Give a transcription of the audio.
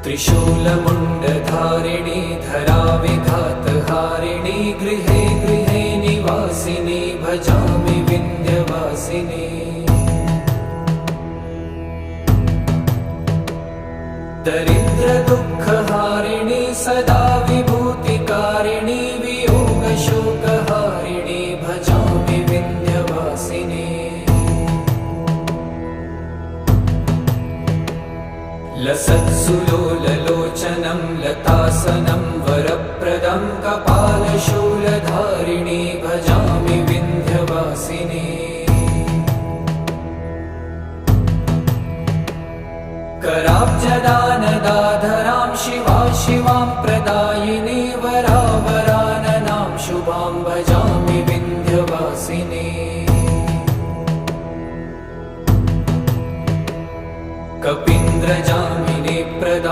त्रिशूलमुण्डधारिणी धराविघातहारिणी गृहे गृहे निवासिनी भजामि विन्ध्यवासिनी। दरिद्रदुःखहारिणी सदा विभूतिकारिणी वियोगशोकहारिणी भजामि विन्ध्यवासिनी। लसत्सुलोललोचनं लतासनं वरप्रदं कपालशूलधारिणी भजामि विन्ध्यवासिनी। कराब्जदानदाधरां शिवा शिवां प्रदायिनी